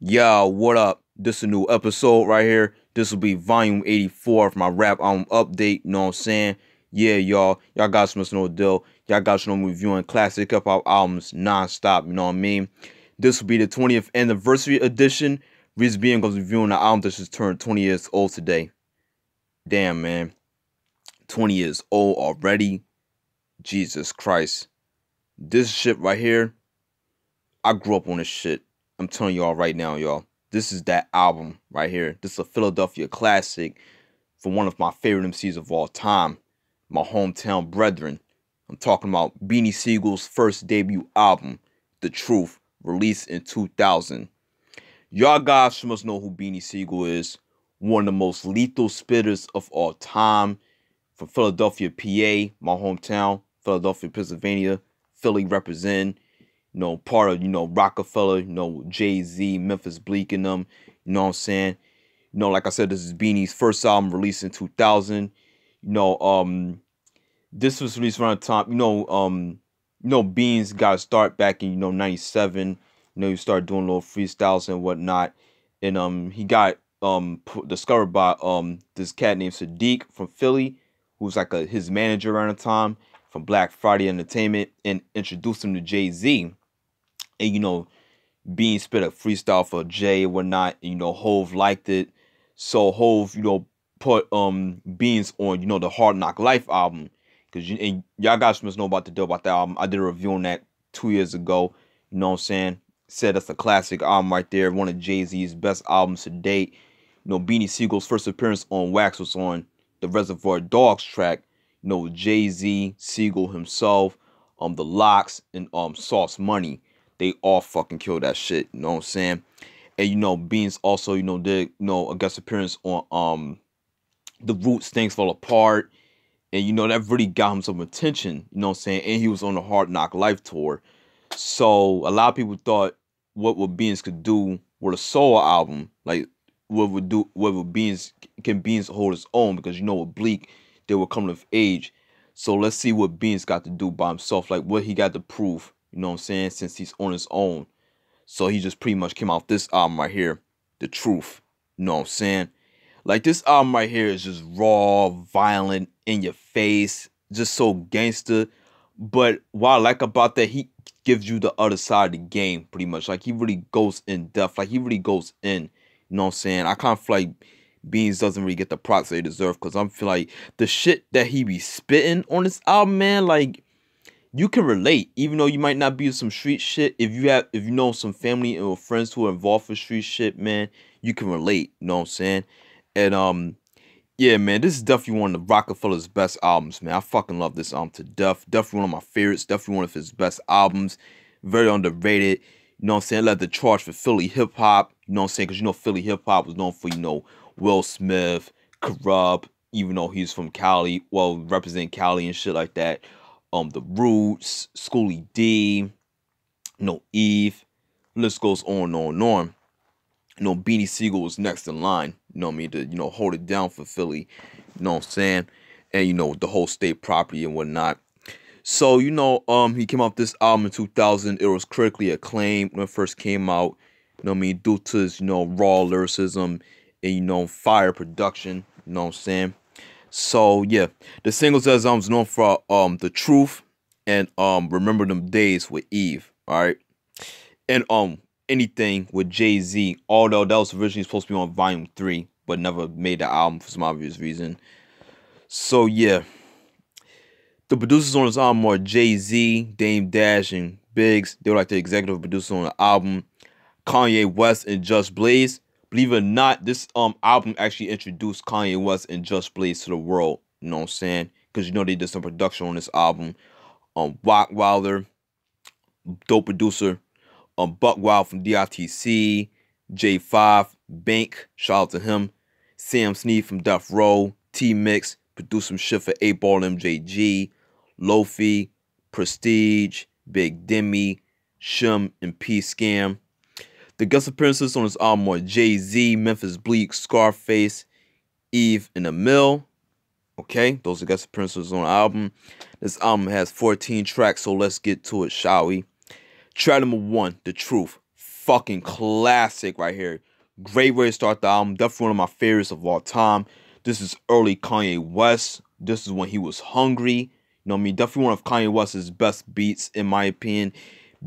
Yo, what up? This is a new episode right here. This will be volume 84 of my rap album update. You know what I'm saying? Yeah, y'all. Y'all got some no deal. Y'all got some reviewing classic hip hop albums non-stop. You know what I mean? This will be the 20th anniversary edition. Reason being, because reviewing the album that just turned 20 years old today. Damn, man. 20 years old already. Jesus Christ. This shit right here, I grew up on this shit. I'm telling y'all right now, y'all. This is that album right here. This is a Philadelphia classic for one of my favorite MCs of all time. My hometown brethren. I'm talking about Beanie Sigel's first debut album, The Truth, released in 2000. Y'all guys must know who Beanie Sigel is. One of the most lethal spitters of all time. From Philadelphia, PA, my hometown. Philadelphia, Pennsylvania. Philly representing. Part of, Rockefeller, Jay-Z, Memphis Bleak and them, you know what I'm saying? Like I said, this is Beanie's first album released in 2000. This was released around the time, Beans got to start back in, 97. He started doing little freestyles and whatnot. And he got discovered by this cat named Sadiq from Philly, who was like his manager around the time from Black Friday Entertainment, and introduced him to Jay-Z. And Bean spit a freestyle for Jay and whatnot. And, Hove liked it. So Hove, put Beans on, the Hard Knock Life album. Cause y'all guys must know about the deal about that album. I did a review on that 2 years ago. You know what I'm saying? Said that's a classic album right there. One of Jay-Z's best albums to date. Beanie Sigel's first appearance on Wax was on the Reservoir Dogs track. Jay-Z, Sigel himself, the Locks, and Sauce Money. They all fucking killed that shit, you know what I'm saying? And Beans also, did a guest appearance on The Roots, Things Fall Apart. And that really got him some attention, you know what I'm saying? And he was on the Hard Knock Life tour. So a lot of people thought what Beans could do with a solo album, like can Beans hold his own, because with Bleak, they were coming of age. So let's see what Beans got to do by himself, like what he got to prove. You know what I'm saying? Since he's on his own. So he just pretty much came out with this album right here. The Truth. You know what I'm saying? Like, this album right here is just raw, violent, in your face. Just so gangster. But what I like about that, he gives you the other side of the game, pretty much. Like, he really goes in depth. Like, he really goes in. You know what I'm saying? I kind of feel like Beans doesn't really get the props they deserve. Because I feel like the shit that he be spitting on this album, man, like, you can relate, even though you might not be some street shit. If you know some family or friends who are involved with street shit, man, you can relate. You know what I'm saying? And yeah, man, this is definitely one of the Rockefeller's best albums, man. I fucking love this album to death. Definitely one of my favorites. Definitely one of his best albums. Very underrated. You know what I'm saying? Led the charge for Philly hip hop. You know what I'm saying? Because Philly hip hop was known for Will Smith, Corrupt. Even though he's from Cali, well, representing Cali and shit like that. The Roots, Schoolie D, Eve, list goes on and on and on. Beanie Sigel was next in line, to, hold it down for Philly, you know what I'm saying? And, the whole state property and whatnot. So, he came out with this album in 2000. It was critically acclaimed when it first came out, due to his, raw lyricism and, fire production, you know what I'm saying? So yeah, the singles as I was known for The Truth and Remember Them Days with Eve, alright? And Anything with Jay-Z, although that was originally supposed to be on volume 3, but never made the album for some obvious reason. So yeah. The producers on this album are Jay-Z, Dame Dash, and Biggs. They were like the executive producers on the album. Kanye West and Just Blaze. Believe it or not, this album actually introduced Kanye West and Just Blaze to the world. You know what I'm saying? Because they did some production on this album. Rock Wilder, dope producer. Buck Wild from DITC. J5, Bank, shout out to him. Sam Snead from Death Row. T-Mix, produced some shit for 8 Ball MJG. Lofi, Prestige, Big Demi, Shim, and P-Scam. The guest appearances on this album are Jay-Z, Memphis Bleak, Scarface, Eve, and Emil. Okay, those are guest appearances on the album. This album has 14 tracks, so let's get to it, shall we? Track number 1, The Truth. fucking classic right here. Great way to start the album. Definitely one of my favorites of all time. This is early Kanye West. This is when he was hungry. You know what I mean? Definitely one of Kanye West's best beats, in my opinion.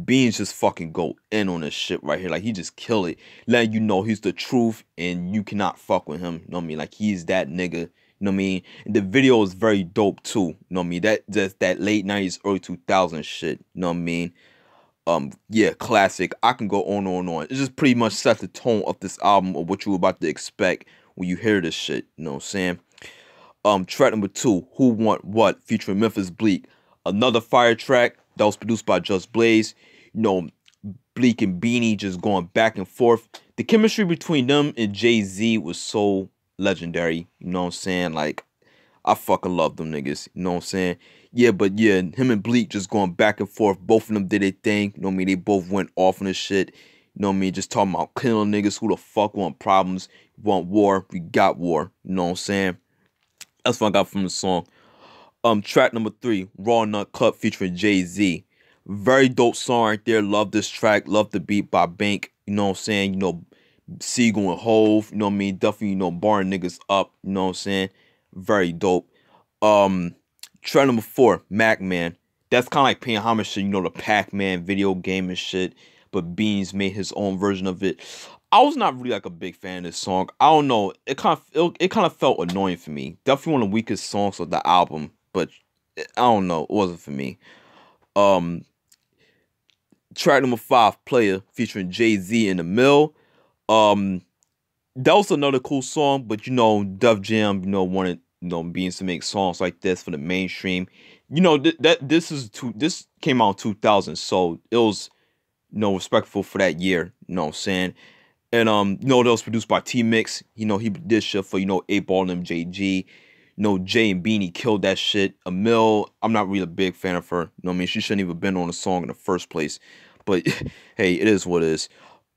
Beans just fucking go in on this shit right here. Like, he just kill it. Letting you know he's the truth and you cannot fuck with him. You know what I mean? Like, he's that nigga. You know what I mean? And the video is very dope too. You know what I mean? That's that late 90s, early 2000s shit. You know what I mean? Yeah, classic. I can go on and on. It just pretty much set the tone of this album of what you're about to expect when you hear this shit. You know what I'm saying? Track number 2, Who Want What, featuring Memphis Bleak. Another fire track that was produced by Just Blaze. You know, Bleak and Beanie just going back and forth. The chemistry between them and Jay-Z was so legendary. You know what I'm saying? Like, I fucking love them niggas. You know what I'm saying? Yeah, but yeah, him and Bleak just going back and forth. Both of them did their thing. You know what I mean? They both went off on this shit. You know what I mean? Just talking about killing niggas. Who the fuck want problems? Want war? We got war. You know what I'm saying? That's what I got from the song. Track number 3, Raw Nut Cut featuring Jay-Z. Very dope song right there. Love this track. Love the beat by Bank. You know what I'm saying? You know, Sigel and Hove. You know what I mean? Definitely, you know, barring niggas up. You know what I'm saying? Very dope. Track number 4, Mac Man. That's kind of like paying homage to, you know, the Pac-Man video game and shit. But Beans made his own version of it. I was not really like a big fan of this song. I don't know. It kind of felt annoying for me. Definitely one of the weakest songs of the album. But I don't know. It wasn't for me. Track number 5, Player, featuring Jay-Z in the Mill. That was another cool song, but you know, Def Jam, you know, wanted, you know, Beans to make songs like this for the mainstream. You know, this came out in 2000, so it was, you know, respectful for that year. You know what I'm saying? And you know, that was produced by T-Mix. You know, he did shit for, you know, 8Ball and MJG. You know, Jay and Beanie killed that shit. Emil, I'm not really a big fan of her. You know what I mean? She shouldn't even been on the song in the first place. But hey, it is what it is.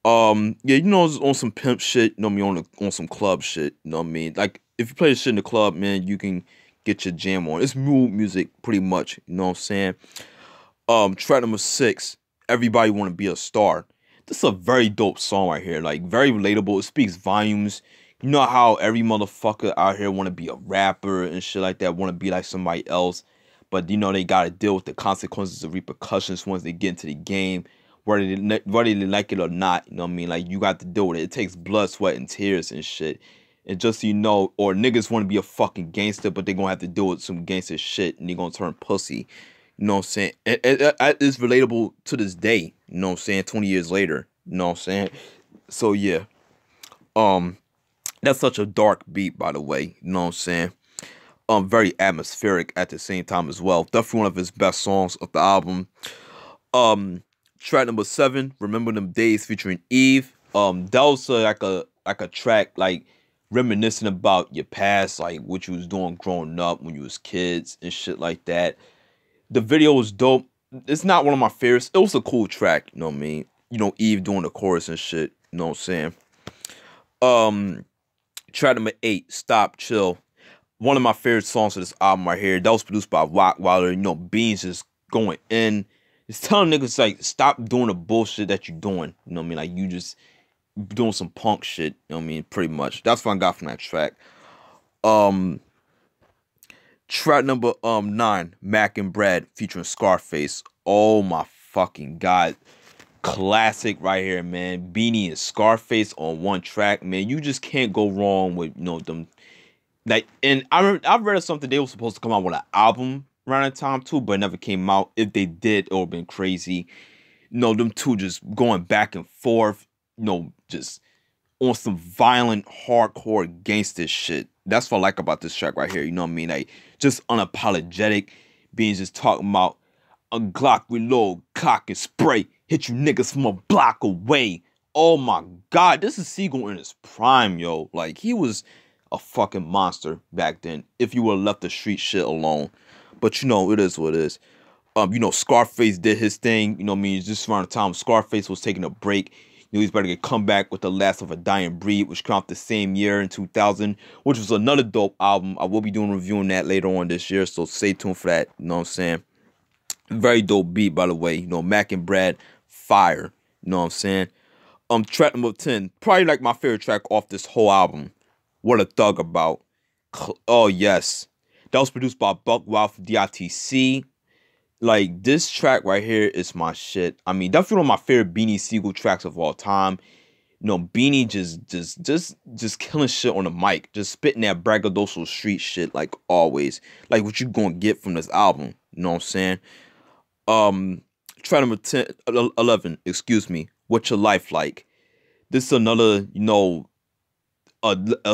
Yeah, you know, on some pimp shit, you know what I mean, on some club shit, you know what I mean? Like, if you play this shit in the club, man, you can get your jam on. It's mood music, pretty much, you know what I'm saying? Track number 6, Everybody Want to Be a Star. This is a very dope song right here, like, very relatable. It speaks volumes. You know how every motherfucker out here want to be a rapper and shit like that, want to be like somebody else, but, you know, they got to deal with the consequences and repercussions once they get into the game. Whether they like it or not, you know what I mean? Like, you got to deal with it. It takes blood, sweat, and tears and shit. And just so you know, or niggas want to be a fucking gangster, but they're going to have to deal with some gangster shit, and they're going to turn pussy. You know what I'm saying? It's relatable to this day, you know what I'm saying? 20 years later, you know what I'm saying? So, yeah. That's such a dark beat, by the way, you know what I'm saying? Very atmospheric at the same time as well. Definitely one of his best songs of the album. Track number 7, Remember Them Days, featuring Eve. That was like a track like reminiscing about your past, like what you was doing growing up when you was kids and shit like that. The video was dope. It's not one of my favorites. It was a cool track, you know what I mean? You know, Eve doing the chorus and shit, you know what I'm saying? Track number 8, Stop Chill. One of my favorite songs of this album right here. That was produced by Rockwilder. You know, Beans just going in. Just telling niggas, like, stop doing the bullshit that you're doing. You know what I mean? Like, you just doing some punk shit. You know what I mean? Pretty much. That's what I got from that track. Track number 9, Mac and Brad, featuring Scarface. Oh my fucking God. Classic right here, man. Beanie and Scarface on one track, man. You just can't go wrong with, you know, them. Like, and I've read something, they were supposed to come out with an album around that time too, but it never came out. If they did, it would have been crazy. You know, them two just going back and forth, you know, just on some violent, hardcore gangster shit. That's what I like about this track right here, you know what I mean? Like, just unapologetic, being just talking about a Glock reload, cock and spray, hit you niggas from a block away. Oh my God, this is Sigel in his prime, yo. Like, he was a fucking monster back then, if you would have left the street shit alone. But, you know, it is what it is. You know, Scarface did his thing. You know what I mean? Just around the time Scarface was taking a break. You know, he's about to get come back with The Last of a Dying Breed, which came out the same year in 2000, which was another dope album. I will be doing reviewing that later on this year, so stay tuned for that. You know what I'm saying? Very dope beat, by the way. You know, Mac and Brad, fire. You know what I'm saying? Track number 10, probably like my favorite track off this whole album. What a Thug About. Oh yes, that was produced by Buck Wild for DITC. Like, this track right here is my shit. I mean, definitely one of my favorite Beanie Sigel tracks of all time. You know, Beanie just killing shit on the mic, just spitting that braggadocio street shit like always, like what you gonna get from this album. You know what I'm saying? Track number 10, 11, excuse me. What's Your Life Like? This is another, you know,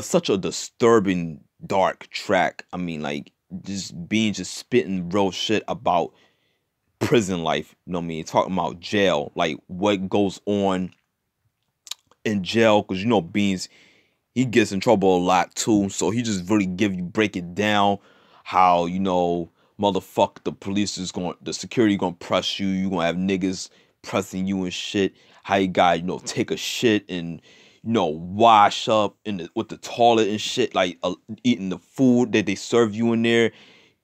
such a disturbing, dark track. I mean, like, just spitting real shit about prison life. You know what I mean? Talking about jail, like what goes on in jail, because you know Beans, he gets in trouble a lot too. So he just really break it down how, you know, motherfucker, the security gonna press you. You gonna have niggas pressing you and shit. How you gotta, you know, take a shit and, you know, wash up with the toilet and shit, like eating the food that they serve you in there. You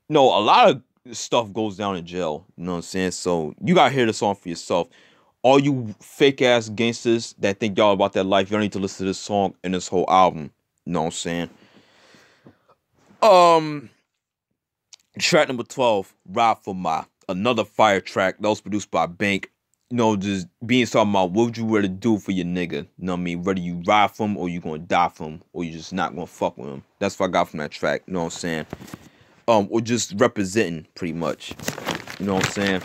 know, a lot of stuff goes down in jail. You know what I'm saying? So you gotta hear the song for yourself. All you fake ass gangsters that think y'all about that life, y'all need to listen to this song and this whole album. You know what I'm saying? Track number 12, Ride for My. Another fire track that was produced by Bank. You know, just being talking about what would you rather do for your nigga. You know what I mean? Whether you ride for him or you gonna die for him or you just not gonna fuck with him. That's what I got from that track. You know what I'm saying? Or just representing pretty much. You know what I'm saying?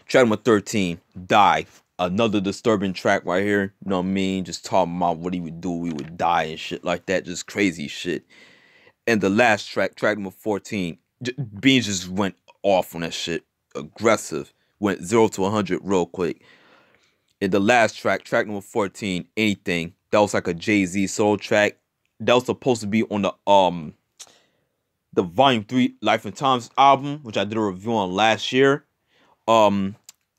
Track number 13, Die. Another disturbing track right here. You know what I mean? Just talking about what he would do. He would die and shit like that. Just crazy shit. And the last track, track number 14, Beans just went off on that shit. Aggressive. Went 0 to 100 real quick. And the last track, track number 14, Anything. That was like a Jay-Z solo track. That was supposed to be on the Volume 3 Life and Times album, which I did a review on last year. I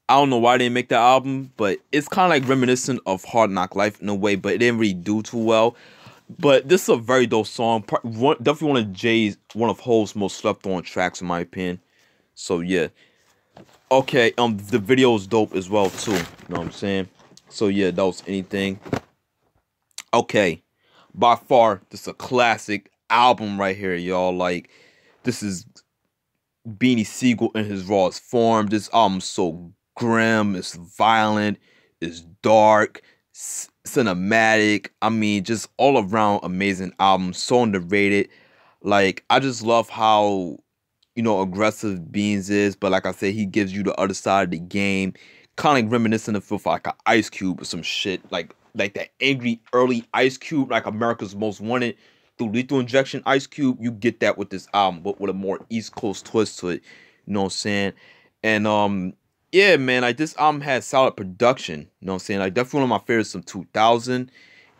don't know why they didn't make that album, but it's kind of like reminiscent of Hard Knock Life in a way, but it didn't really do too well. But this is a very dope song. Definitely one of Ho's most slept on tracks in my opinion. So yeah. Okay, the video is dope as well too. You know what I'm saying? So yeah, that was Anything. Okay. By far, this is a classic album right here, y'all. Like, this is Beanie Sigel in his rawest form. This album's so grim, it's violent, it's dark, cinematic. I mean, just all around amazing album. So underrated. Like, I just love how, you know, aggressive Beans is, but like I said, he gives you the other side of the game. Kind of like reminiscent of like an Ice Cube or some shit. Like that angry early Ice Cube, like America's Most Wanted through Lethal Injection Ice Cube. You get that with this album, but with a more East Coast twist to it. You know what I'm saying? And yeah, man, like this album has solid production. You know what I'm saying? Like definitely one of my favorites from 2000.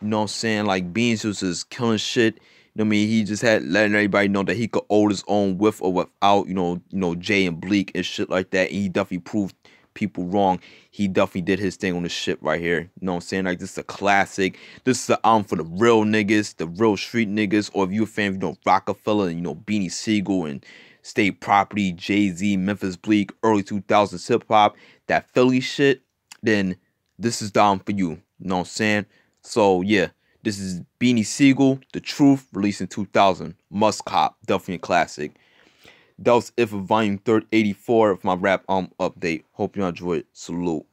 You know what I'm saying? Like Beans was just killing shit. You know what I mean? He just had letting everybody know that he could hold his own with or without, you know, Jay and Bleak and shit like that. And he definitely proved people wrong. He definitely did his thing on this shit right here. You know what I'm saying? Like, this is a classic. This is the album for the real niggas, the real street niggas. Or if you're a fan of, you know, Rockefeller and, you know, Beanie Sigel and State Property, Jay-Z, Memphis Bleak, early 2000s hip-hop, that Philly shit, then this is the album for you. You know what I'm saying? So, yeah. This is Beanie Sigel, The Truth, released in 2000. Must cop, definitely a classic. That was it for Volume 84 of my rap update. Hope you enjoyed. Salute.